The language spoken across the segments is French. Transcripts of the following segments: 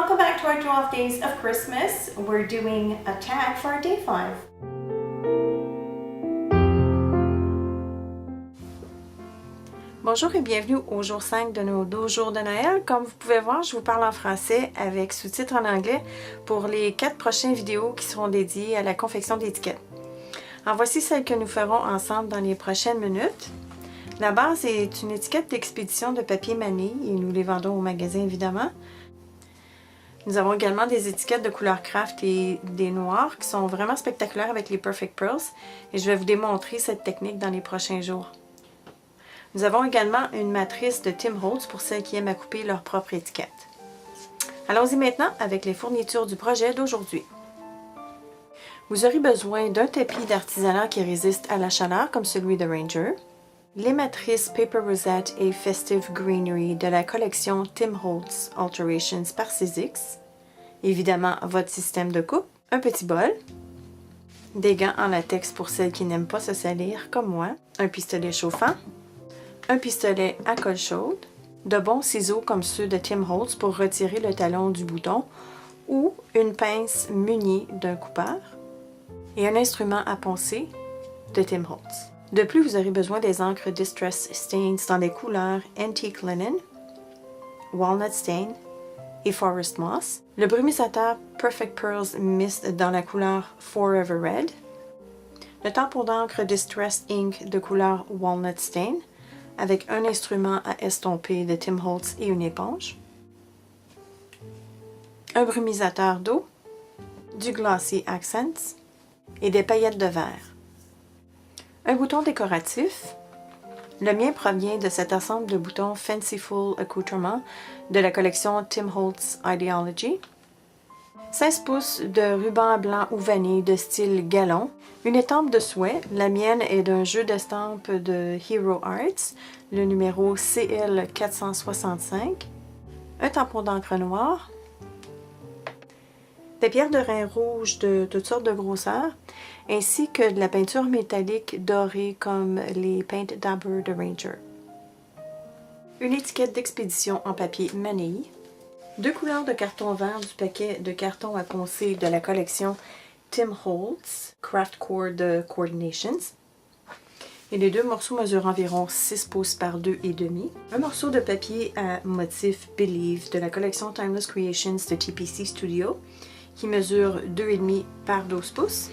welcome back to our 12 Days of Christmas. We're doing a tag for our day 5. Bonjour et bienvenue au jour 5 de nos 12 jours de Noël. Comme vous pouvez voir, je vous parle en français avec sous-titres en anglais pour les 4 prochaines vidéos qui seront dédiées à la confection d'étiquettes. En voici celles que nous ferons ensemble dans les prochaines minutes. La base est une étiquette d'expédition de papier manille et nous les vendons au magasin évidemment. Nous avons également des étiquettes de couleur craft et des noirs qui sont vraiment spectaculaires avec les Perfect Pearls et je vais vous démontrer cette technique dans les prochains jours. Nous avons également une matrice de Tim Holtz pour celles qui aiment à couper leur propre étiquette. Allons-y maintenant avec les fournitures du projet d'aujourd'hui. Vous aurez besoin d'un tapis d'artisanat qui résiste à la chaleur comme celui de Ranger, les matrices Paper Rosette et Festive Greenery de la collection Tim Holtz Alterations par Sizzix, évidemment votre système de coupe, un petit bol, des gants en latex pour celles qui n'aiment pas se salir comme moi, un pistolet chauffant, un pistolet à colle chaude, de bons ciseaux comme ceux de Tim Holtz pour retirer le talon du bouton ou une pince munie d'un coupeur et un instrument à poncer de Tim Holtz. De plus, vous aurez besoin des encres Distress Stains dans les couleurs Antique Linen, Walnut Stain et Forest Moss, le brumisateur Perfect Pearls Mist dans la couleur Forever Red, le tampon d'encre Distress Ink de couleur Walnut Stain avec un instrument à estomper de Tim Holtz et une éponge, un brumisateur d'eau, du Glossy Accents et des paillettes de verre. Un bouton décoratif. Le mien provient de cet ensemble de boutons Fanciful Accoutrement de la collection Tim Holtz Ideology. 16 pouces de ruban blanc ou vanille de style galon. Une étampe de souhait. La mienne est d'un jeu d'estampes de Hero Arts, le numéro CL465. Un tampon d'encre noire. Des pierres de rein rouge de toutes sortes de grosseurs, ainsi que de la peinture métallique dorée comme les Paint Dabber de Ranger. Une étiquette d'expédition en papier manille. 2 couleurs de carton vert du paquet de carton à poncer de la collection Tim Holtz Craft Core de Coordinations. Et les 2 morceaux mesurent environ 6 pouces par 2,5. Un morceau de papier à motif Believe de la collection Timeless Creations de TPC Studio qui mesure 2,5 par 12 pouces,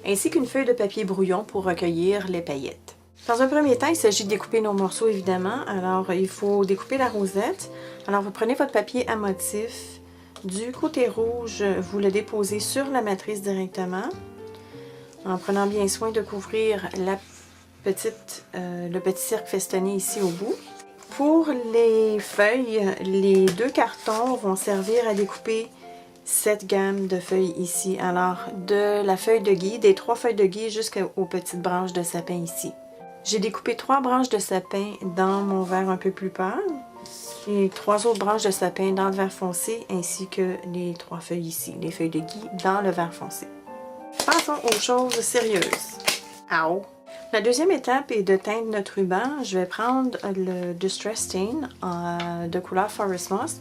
ainsi qu'une feuille de papier brouillon pour recueillir les paillettes. Dans un premier temps, il s'agit de découper nos morceaux évidemment, alors il faut découper la rosette. Alors vous prenez votre papier à motif, du côté rouge, vous le déposez sur la matrice directement, en prenant bien soin de couvrir le petit cercle festonné ici au bout. Pour les feuilles, les 2 cartons vont servir à découper cette gamme de feuilles ici. Alors, de la feuille de gui, des 3 feuilles de gui jusqu'aux petites branches de sapin ici. J'ai découpé 3 branches de sapin dans mon vert un peu plus pâle et 3 autres branches de sapin dans le vert foncé ainsi que les 3 feuilles ici, les feuilles de gui dans le vert foncé. Passons aux choses sérieuses. Ow! La deuxième étape est de teindre notre ruban. Je vais prendre le Distress Stain de couleur Forest Moss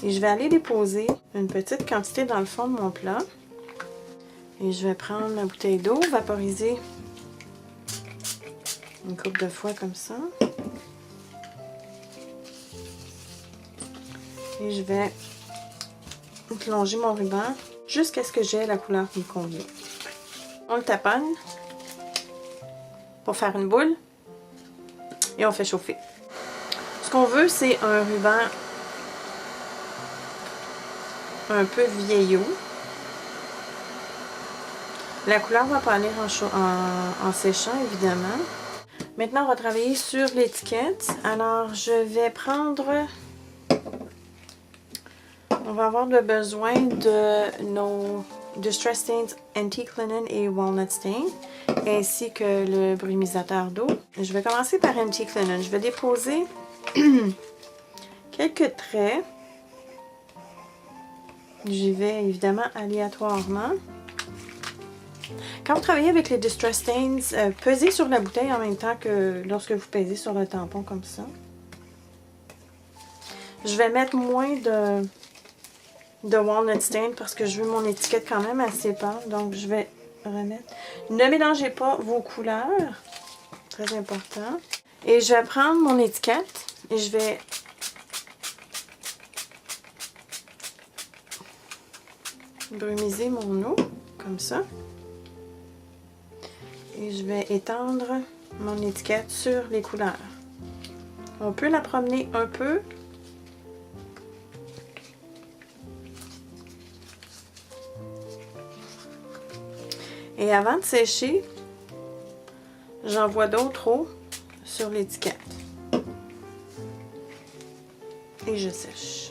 et je vais aller déposer une petite quantité dans le fond de mon plat. Et je vais prendre ma bouteille d'eau, vaporiser une couple de fois comme ça. Et je vais plonger mon ruban jusqu'à ce que j'ai la couleur qui me convient. On le taponne pour faire une boule et on fait chauffer. Ce qu'on veut, c'est un ruban un peu vieillot. La couleur va pâlir en séchant évidemment. Maintenant, on va travailler sur l'étiquette. Alors, je vais prendre... On va avoir besoin de nos Distress Stains Antique Linen et Walnut Stain, ainsi que le brumisateur d'eau. Je vais commencer par Antique Linen. Je vais déposer quelques traits. J'y vais évidemment aléatoirement. Quand vous travaillez avec les Distress Stains, pesez sur la bouteille en même temps que lorsque vous pesez sur le tampon comme ça. Je vais mettre moins de walnut stain parce que je veux mon étiquette quand même assez pâle. Donc, je vais remettre. Ne mélangez pas vos couleurs. Très important. Et je vais prendre mon étiquette et je vais brumiser mon eau, comme ça. Et je vais étendre mon étiquette sur les couleurs. On peut la promener un peu. Et avant de sécher, j'envoie d'autres eaux sur l'étiquette. Et je sèche.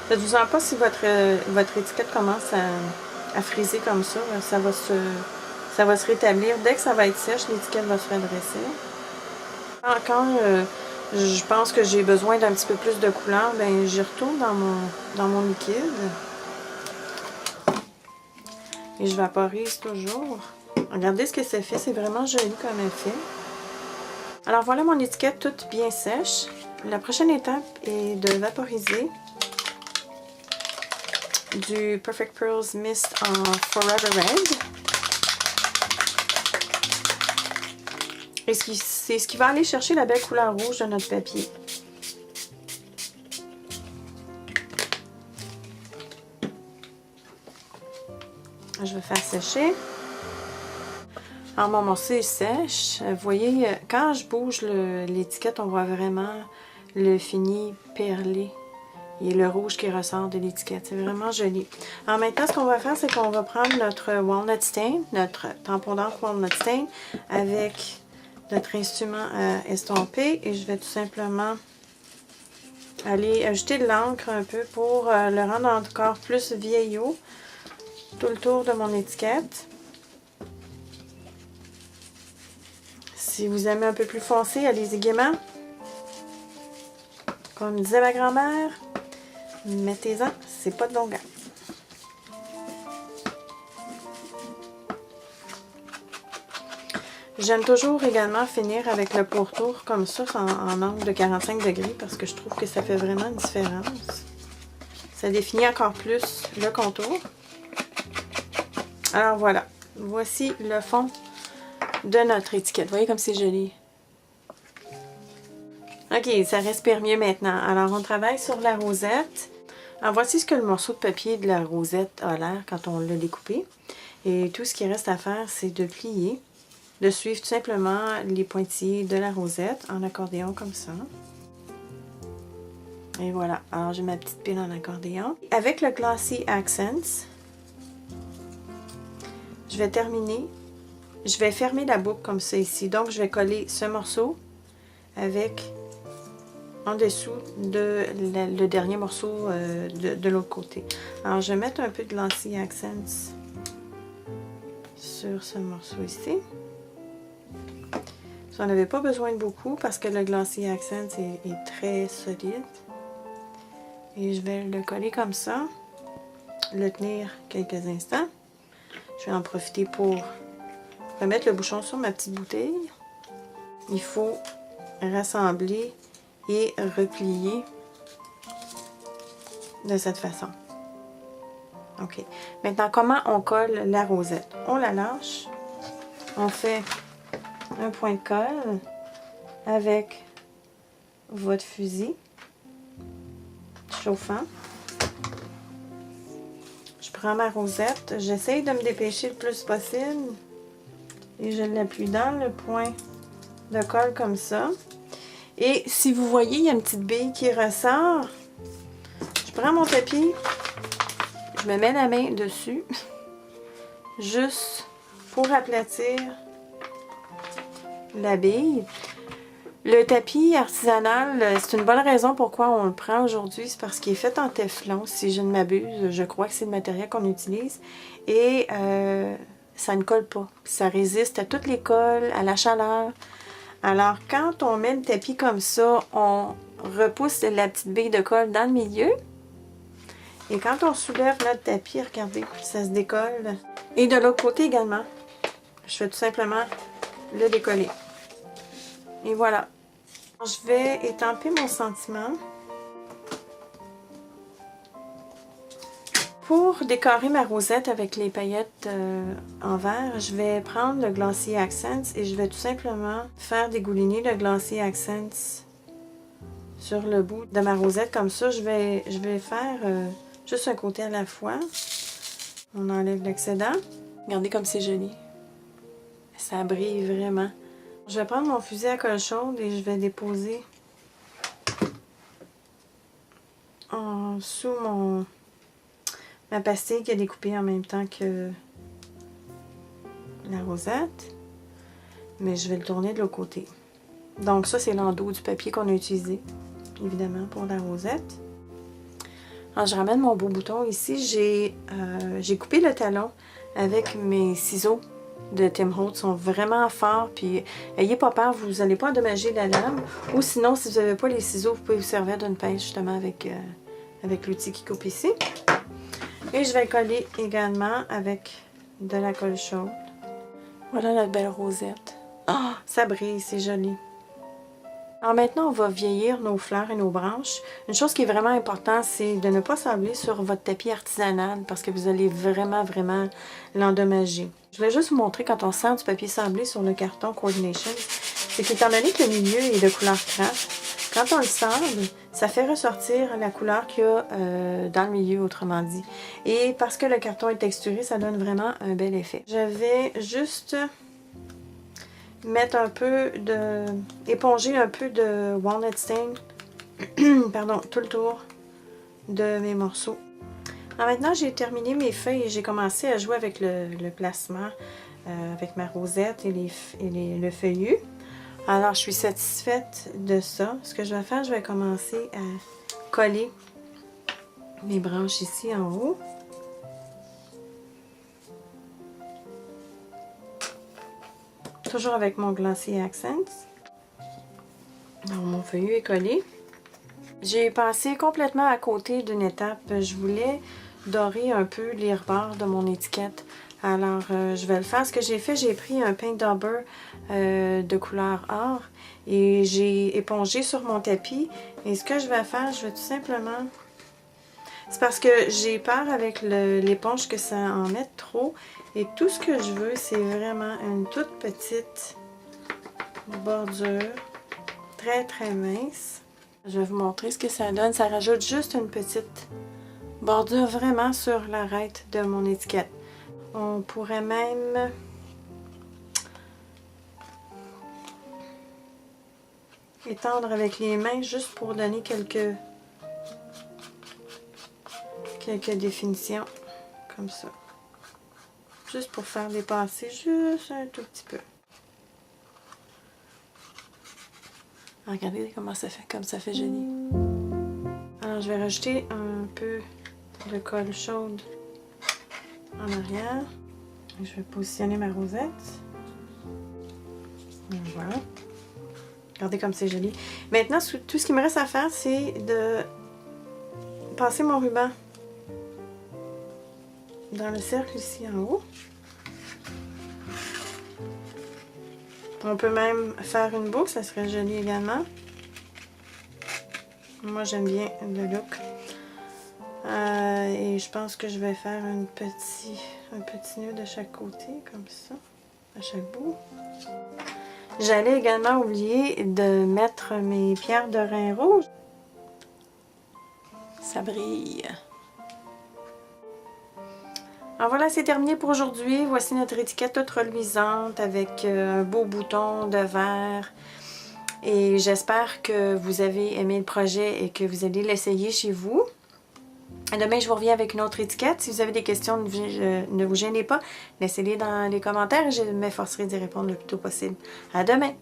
Faites-vous-en pas si votre étiquette commence à friser comme ça. Ça va se rétablir. Dès que ça va être sèche, l'étiquette va se redresser. Quand je pense que j'ai besoin d'un petit peu plus de couleur, ben j'y retourne dans mon liquide. Et je vaporise toujours. Regardez ce que ça fait. C'est vraiment joli comme effet. Alors voilà mon étiquette toute bien sèche. La prochaine étape est de vaporiser du Perfect Pearls Mist en Forever Red. Et c'est ce qui va aller chercher la belle couleur rouge de notre papier. Je vais faire sécher. Alors mon morceau est sèche. Vous voyez, quand je bouge l'étiquette, on voit vraiment le fini perlé et le rouge qui ressort de l'étiquette. C'est vraiment joli. Alors maintenant, ce qu'on va faire, c'est qu'on va prendre notre walnut stain, notre tampon d'encre walnut stain, avec notre instrument à estomper. Et je vais tout simplement aller ajouter de l'encre un peu pour le rendre encore plus vieillot tout le tour de mon étiquette. Si vous aimez un peu plus foncé, allez-y gaiement. Comme disait ma grand-mère, mettez-en, c'est pas de longueur. J'aime toujours également finir avec le pourtour comme ça, en angle de 45 degrés, parce que je trouve que ça fait vraiment une différence. Ça définit encore plus le contour. Alors voilà, voici le fond de notre étiquette. Vous voyez comme c'est joli. Ok, ça respire mieux maintenant. Alors on travaille sur la rosette. Alors voici ce que le morceau de papier de la rosette a l'air quand on l'a découpé. Et tout ce qui reste à faire, c'est de plier, de suivre tout simplement les pointillés de la rosette en accordéon comme ça. Et voilà, alors j'ai ma petite pile en accordéon. Avec le Glossy Accents, je vais terminer, je vais fermer la boucle comme ça ici. Donc je vais coller ce morceau avec en dessous le dernier morceau de l'autre côté. Alors je vais mettre un peu de Glossy Accents sur ce morceau ici. Vous n'en avez pas besoin de beaucoup parce que le Glossy Accents est très solide. Et je vais le coller comme ça, le tenir quelques instants. Je vais en profiter pour remettre le bouchon sur ma petite bouteille. Il faut rassembler et replier de cette façon. Ok. Maintenant, comment on colle la rosette? On la lâche. On fait un point de colle avec votre fusil chauffant. Je prends ma rosette. J'essaye de me dépêcher le plus possible. Et je l'appuie dans le point de colle comme ça. Et si vous voyez, il y a une petite bille qui ressort. Je prends mon tapis. Je me mets la main dessus. Juste pour aplatir la bille. Le tapis artisanal, c'est une bonne raison pourquoi on le prend aujourd'hui. C'est parce qu'il est fait en téflon, si je ne m'abuse. Je crois que c'est le matériel qu'on utilise. Et ça ne colle pas. Ça résiste à toutes les colles, à la chaleur. Alors, quand on met le tapis comme ça, on repousse la petite bille de colle dans le milieu. Et quand on soulève notre tapis, regardez, ça se décolle. Et de l'autre côté également, je vais tout simplement le décoller. Et voilà. Je vais étamper mon sentiment Pour décorer ma rosette avec les paillettes en verre, je vais prendre le Glossy Accents et je vais tout simplement faire dégouliner le Glossy Accents sur le bout de ma rosette. Comme ça, je vais faire juste un côté à la fois. On enlève l'excédent. Regardez comme c'est joli. Ça brille vraiment. Je vais prendre mon fusil à colle chaude et je vais déposer sous ma pastille qui est découpée en même temps que la rosette. Mais je vais le tourner de l'autre côté. Donc ça, c'est l'endos du papier qu'on a utilisé, évidemment, pour la rosette. Alors, je ramène mon beau bouton ici. J'ai coupé le talon avec mes ciseaux de Tim Holtz. Ils sont vraiment forts. Puis, ayez pas peur, vous n'allez pas endommager la lame. Ou sinon, si vous n'avez pas les ciseaux, vous pouvez vous servir d'une pince justement avec l'outil qui coupe ici. Et je vais coller également avec de la colle chaude. Voilà notre belle rosette. Oh, ça brille, c'est joli. Alors maintenant, on va vieillir nos fleurs et nos branches. Une chose qui est vraiment importante, c'est de ne pas sabler sur votre tapis artisanal parce que vous allez vraiment l'endommager. Je voulais juste vous montrer quand on sert du papier sablé sur le carton Coordination, c'est qu'étant donné que le milieu est de couleur craft, quand on le sable, ça fait ressortir la couleur qu'il y a dans le milieu, autrement dit. Et parce que le carton est texturé, ça donne vraiment un bel effet. Je vais juste mettre éponger un peu de walnut stain, pardon, tout le tour de mes morceaux. Alors maintenant, j'ai terminé mes feuilles et j'ai commencé à jouer avec le placement, avec ma rosette et le feuillu. Alors, je suis satisfaite de ça. Ce que je vais faire, je vais commencer à coller mes branches ici en haut. Toujours avec mon Glossy Accents. Alors, mon feuillu est collé. J'ai passé complètement à côté d'une étape. Je voulais dorer un peu les rebords de mon étiquette. Alors, je vais le faire. Ce que j'ai fait, j'ai pris un paint dauber de couleur or et j'ai épongé sur mon tapis. Et ce que je vais faire, je vais tout simplement... C'est parce que j'ai peur avec l'éponge que ça en mette trop. Et tout ce que je veux, c'est vraiment une toute petite bordure très mince. Je vais vous montrer ce que ça donne. Ça rajoute juste une petite bordure vraiment sur l'arête de mon étiquette. On pourrait même étendre avec les mains juste pour donner quelques définitions comme ça. Juste pour faire dépasser juste un tout petit peu. Regardez comment ça fait, comme ça fait joli. Alors je vais rajouter un peu de colle chaude en arrière. Je vais positionner ma rosette. Et voilà. Regardez comme c'est joli. Maintenant, tout ce qu'il me reste à faire, c'est de passer mon ruban dans le cercle ici en haut. On peut même faire une boucle, ça serait joli également. Moi, j'aime bien le look. Et je pense que je vais faire un petit nœud de chaque côté, comme ça, à chaque bout. J'allais également oublier de mettre mes pierres de rein rouge. Ça brille. Alors voilà, c'est terminé pour aujourd'hui. Voici notre étiquette toute reluisante avec un beau bouton de verre. Et j'espère que vous avez aimé le projet et que vous allez l'essayer chez vous. Demain, je vous reviens avec une autre étiquette. Si vous avez des questions, ne vous gênez pas. Laissez-les dans les commentaires et je m'efforcerai d'y répondre le plus tôt possible. À demain!